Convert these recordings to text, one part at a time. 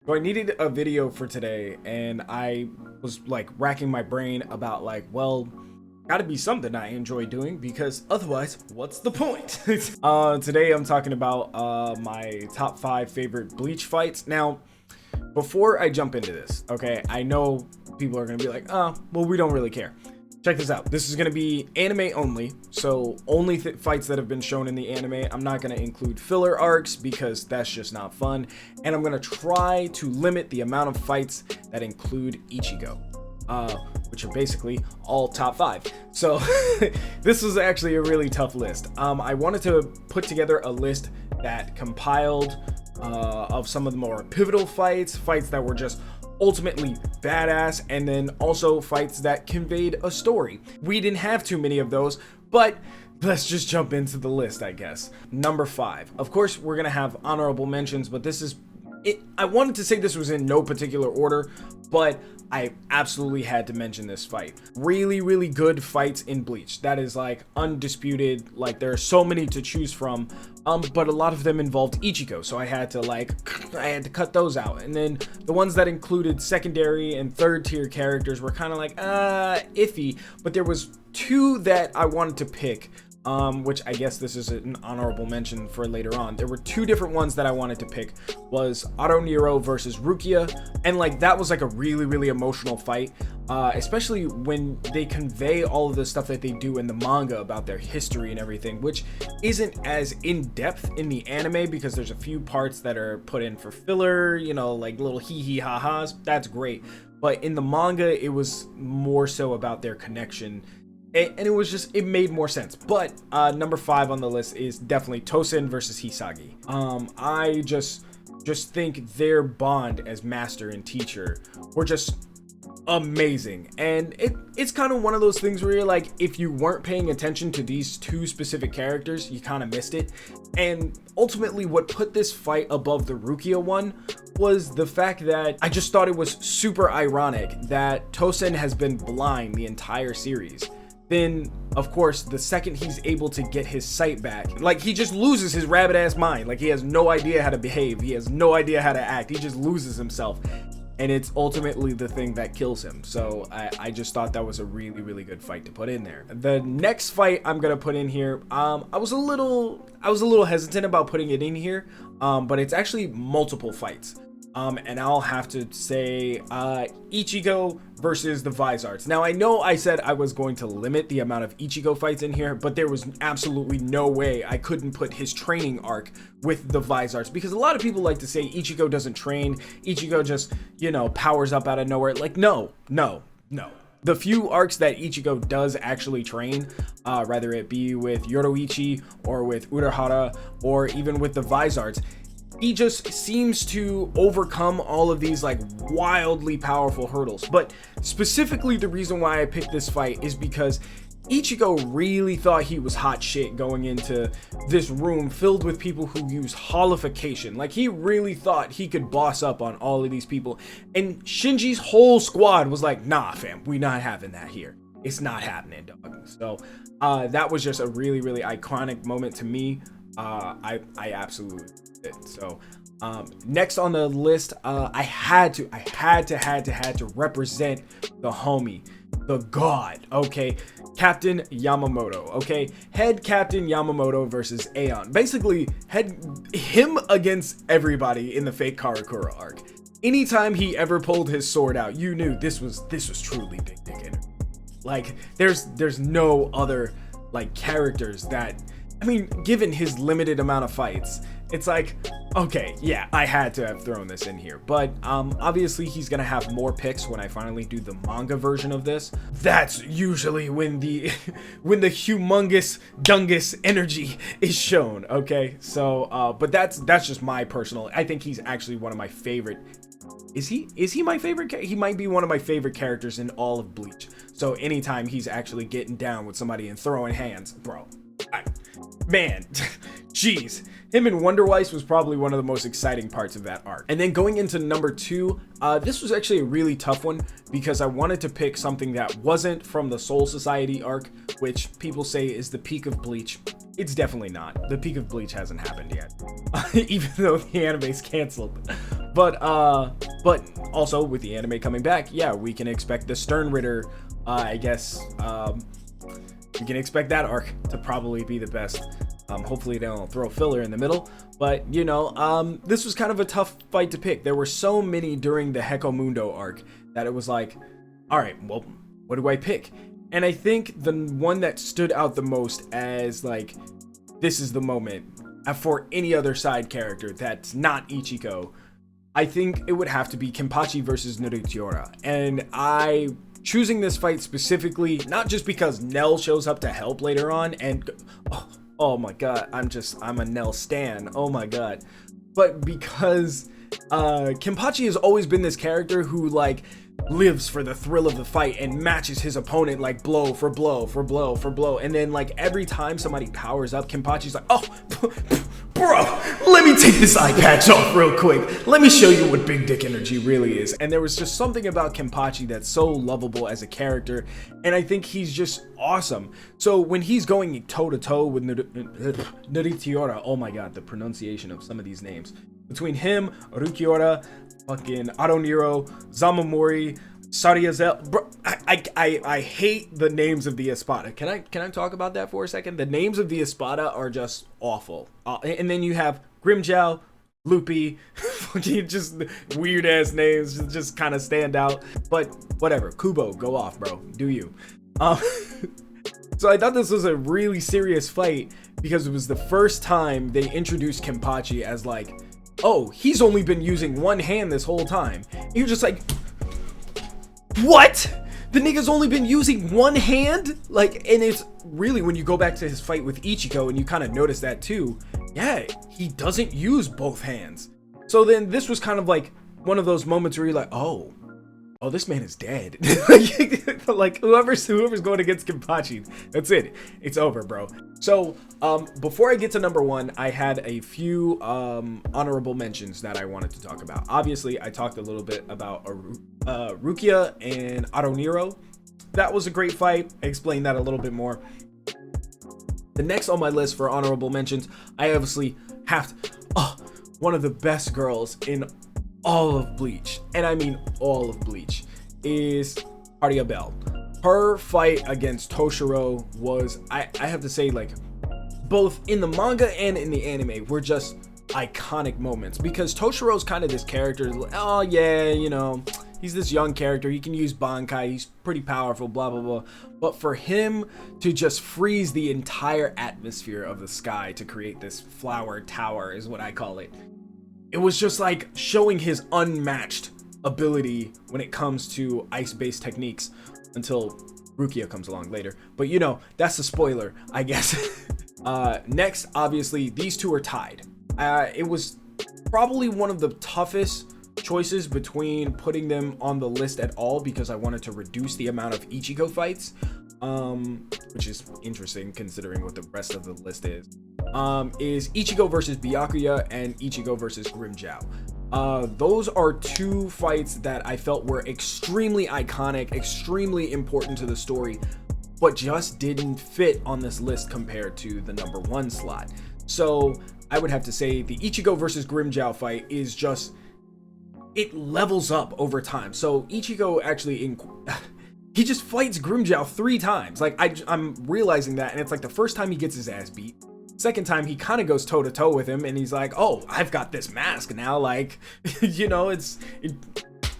So I needed a video for today, and I was like racking my brain about like, well, gotta be something I enjoy doing, because otherwise, what's the point? Today I'm talking about my top 5 favorite Bleach fights. Now, before I jump into this, okay, I know people are gonna be like, oh, well, we don't really care. Check this out. This is going to be anime only, so only fights that have been shown in the anime. I'm not going to include filler arcs because that's just not fun, and I'm going to try to limit the amount of fights that include Ichigo, which are basically all top 5. So this was actually a really tough list. I wanted to put together a list that compiled of some of the more pivotal fights that were just ultimately badass, and then also fights that conveyed a story. We didn't have too many of those, but let's just jump into the list, I guess. Number 5. Of course, we're gonna have honorable mentions, but this is it. I wanted to say this was in no particular order, but I absolutely had to mention this fight. Really good fights in Bleach. That is like undisputed. Like, there are so many to choose from, but a lot of them involved Ichigo, so I had to cut those out. And then the ones that included secondary and third tier characters were kind of like iffy, but there was 2 that I wanted to pick, which I guess this is an honorable mention for later on. There were 2 different ones that I wanted to pick. Was Aro Nero versus Rukia, and like that was like a really emotional fight, especially when they convey all of the stuff that they do in the manga about their history and everything, which isn't as in-depth in the anime because there's a few parts that are put in for filler, you know, like little hee ha-has. That's great, but in the manga it was more so about their connection, and it was just, it made more sense. But number 5 on the list is definitely Tosen versus Hisagi. I just think their bond as master and teacher were just amazing, and it's kind of one of those things where you're like, if you weren't paying attention to these 2 specific characters, you kind of missed it. And ultimately what put this fight above the Rukia one was the fact that I just thought it was super ironic that Tosen has been blind the entire series. Then, of course, the second he's able to get his sight back, like, he just loses his rabbit ass mind. Like, he has no idea how to behave. He has no idea how to act. He just loses himself. And it's ultimately the thing that kills him. So I just thought that was a really good fight to put in there. The next fight I'm gonna put in here, I was a little hesitant about putting it in here, but it's actually multiple fights. And I'll have to say Ichigo versus the Vizards. Now, I know I said I was going to limit the amount of Ichigo fights in here, but there was absolutely no way I couldn't put his training arc with the Vizards, because a lot of people like to say Ichigo doesn't train, Ichigo just, you know, powers up out of nowhere. Like, no. The few arcs that Ichigo does actually train, whether it be with Yoroichi or with Urahara or even with the Vizards, he just seems to overcome all of these like wildly powerful hurdles. But specifically, the reason why I picked this fight is because Ichigo really thought he was hot shit going into this room filled with people who use holification. Like, he really thought he could boss up on all of these people. And Shinji's whole squad was like, nah, fam, we not having that here. It's not happening, dog. So that was just a really iconic moment to me. I absolutely loved it. So next on the list, I had to represent the homie, the god, okay, Captain Yamamoto. Okay, head Captain Yamamoto versus Aeon. Basically, him against everybody in the fake Karakura arc. Anytime he ever pulled his sword out, you knew this was truly big dick energy. Like, there's no other like characters that, I mean, given his limited amount of fights, it's like, okay, yeah, I had to have thrown this in here. But obviously he's gonna have more picks when I finally do the manga version of this. That's usually when the when the humongous dungus energy is shown. Okay, so but that's just my personal, I think he's actually one of my favorite. Is he my favorite? He might be one of my favorite characters in all of Bleach. So anytime he's actually getting down with somebody and throwing hands, bro, man, jeez. Him and Wonder Weiss was probably one of the most exciting parts of that arc. And then going into number 2, this was actually a really tough one because I wanted to pick something that wasn't from the Soul Society arc, which people say is the peak of Bleach. It's definitely not. The peak of Bleach hasn't happened yet, even though the anime's canceled. But also with the anime coming back, yeah, we can expect the Stern Ritter, I guess, we can expect that arc to probably be the best. Hopefully they don't throw filler in the middle, but you know, this was kind of a tough fight to pick. There were so many during the Heko Mundo arc that it was like, all right, well, what do I pick? And I think the one that stood out the most as like, this is the moment for any other side character that's not Ichigo, I think it would have to be Kenpachi versus Naruto. And I choosing this fight specifically, not just because Nell shows up to help later on and oh my god, I'm a Nell stan, oh my god, but because Kenpachi has always been this character who like lives for the thrill of the fight and matches his opponent like blow for blow for blow for blow, and then like every time somebody powers up, Kenpachi's like, oh bro, let me take this eye patch off real quick, let me show you what big dick energy really is. And there was just something about Kenpachi that's so lovable as a character, and I think he's just awesome. So when he's going toe to toe with Naruto, oh my god, the pronunciation of some of these names, between him, Rukiora, fucking Aroniro, Zamamori, Sariazel, bro, I hate the names of the Espada. Can I talk about that for a second? The names of the Espada are just awful. And then you have Grimjow, Loopy, fucking just weird ass names, just kind of stand out. But whatever, Kubo, go off, bro. Do you? So I thought this was a really serious fight because it was the first time they introduced Kenpachi as like, oh, he's only been using one hand this whole time. And you're just like, what? The nigga's only been using one hand? Like, and it's really, when you go back to his fight with Ichigo and you kind of notice that too, yeah, he doesn't use both hands. So then this was kind of like one of those moments where you're like, oh, this man is dead. Like whoever's going against Kenpachi, that's it. It's over, bro. So before I get to number one, I had a few honorable mentions that I wanted to talk about. Obviously, I talked a little bit about Rukia and Aroniro. That was a great fight. I explained that a little bit more. The next on my list for honorable mentions, I obviously have to, one of the best girls in all of Bleach, and I mean all of Bleach, is Arya Bell. Her fight against Toshiro was, I have to say, like, both in the manga and in the anime were just iconic moments, because Toshiro's kind of this character, oh yeah, you know, he's this young character, he can use Bankai, he's pretty powerful, blah blah blah, but for him to just freeze the entire atmosphere of the sky to create this flower tower is what I call it. It was just like showing his unmatched ability when it comes to ice-based techniques, until Rukia comes along later. But you know, that's a spoiler, I guess. Next, obviously, these two are tied. It was probably one of the toughest choices between putting them on the list at all, because I wanted to reduce the amount of Ichigo fights, which is interesting considering what the rest of the list is Ichigo versus Byakuya and Ichigo versus Grimjow. Those are two fights that I felt were extremely iconic, extremely important to the story, but just didn't fit on this list compared to the number one slot. So I would have to say the Ichigo versus Grimjow fight is just, it levels up over time. So Ichigo actually he just fights Grimjow 3 times. Like I'm realizing that, and it's like the first time he gets his ass beat. Second time he kind of goes toe to toe with him, and he's like, oh, I've got this mask now, like, you know,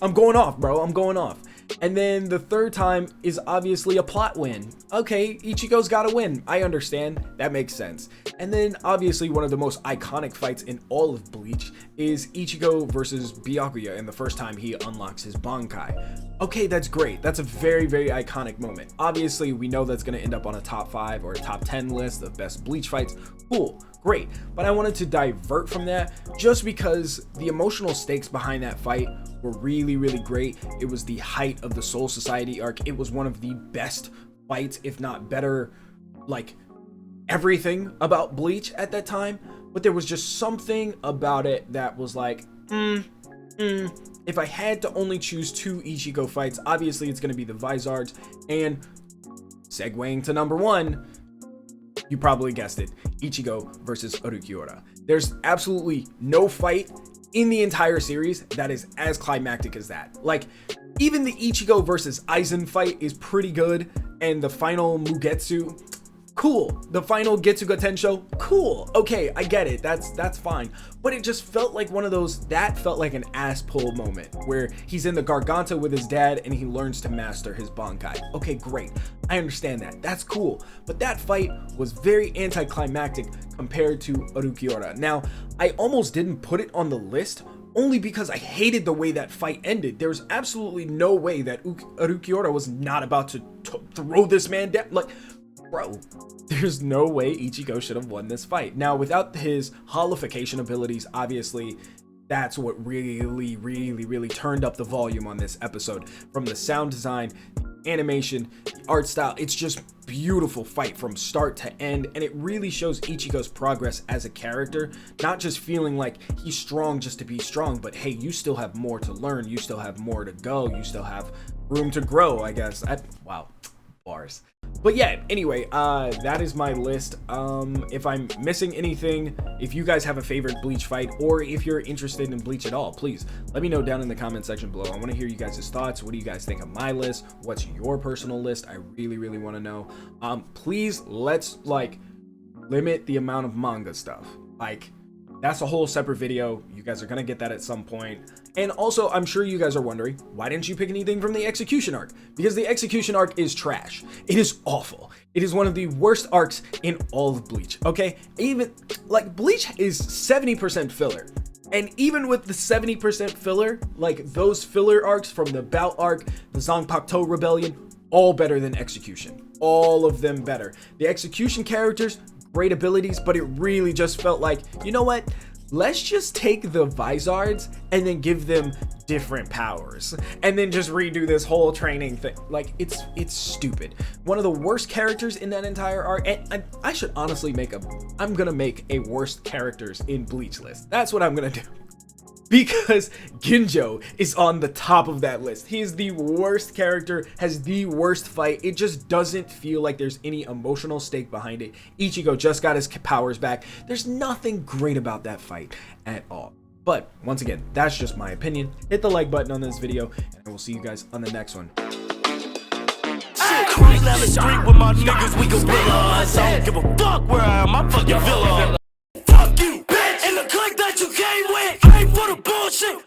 I'm going off, bro, I'm going off. And then the third time is obviously a plot win. Okay, Ichigo's gotta win, I understand, that makes sense. And then obviously one of the most iconic fights in all of Bleach is Ichigo versus Byakuya, and the first time he unlocks his Bankai. Okay, that's great, that's a very, very iconic moment. Obviously we know that's gonna end up on a top 5 or a top 10 list of best Bleach fights. Cool, great, but I wanted to divert from that just because the emotional stakes behind that fight were really, really great. It was the height of the Soul Society arc. It was one of the best fights, if not better, like everything about Bleach at that time. But there was just something about it that was like, if I had to only choose 2 Ichigo fights, obviously it's going to be the Vizards, and segueing to number 1, you probably guessed it, Ichigo versus Urukiura. There's absolutely no fight in the entire series that is as climactic as that. Like, even the Ichigo versus Aizen fight is pretty good, and the final Mugetsu, cool. The final Getsuga Tensho, cool. Okay, I get it. That's fine. But it just felt like one of those, that felt like an ass pull moment where he's in the Garganta with his dad and he learns to master his Bankai. Okay, great. I understand that. That's cool. But that fight was very anticlimactic compared to Arukiora. Now, I almost didn't put it on the list only because I hated the way that fight ended. There was absolutely no way that Arukiora was not about to throw this man down. Like, bro, there's no way Ichigo should have won this fight. Now, without his holification abilities, obviously, that's what really turned up the volume on this episode. From the sound design, animation, the art style, it's just beautiful fight from start to end, and it really shows Ichigo's progress as a character, not just feeling like he's strong just to be strong, but hey, you still have more to learn, you still have more to go, you still have room to grow, I guess. Wow, bars. But yeah, anyway, that is my list. If I'm missing anything, if you guys have a favorite Bleach fight, or if you're interested in Bleach at all, please let me know down in the comment section below. I want to hear you guys' thoughts. What do you guys think of my list? What's your personal list? I really want to know. Please, let's like limit the amount of manga stuff. Like, that's a whole separate video. You guys are gonna get that at some point. And also, I'm sure you guys are wondering, why didn't you pick anything from the execution arc? Because the execution arc is trash. It is awful. It is one of the worst arcs in all of Bleach, okay? Even, like, Bleach is 70% filler. And even with the 70% filler, like those filler arcs from the Bout arc, the Zanpakuto Rebellion, all better than execution. All of them better. The execution characters, great abilities, but it really just felt like, you know what? Let's just take the Vizards and then give them different powers and then just redo this whole training thing. Like, it's stupid. One of the worst characters in that entire arc, and I should honestly I'm gonna make a worst characters in Bleach list. That's what I'm gonna do. Because Ginjo is on the top of that list. He is the worst character, has the worst fight. It just doesn't feel like there's any emotional stake behind it. Ichigo just got his powers back. There's nothing great about that fight at all. But once again, that's just my opinion. Hit the like button on this video, and I will see you guys on the next one. Cruise down the street with my niggas, we gon' realize I don't give a fuck where I am, I'm fucking villa. Fuck you, bitch, and the clique that you came with, I ain't for the bullshit.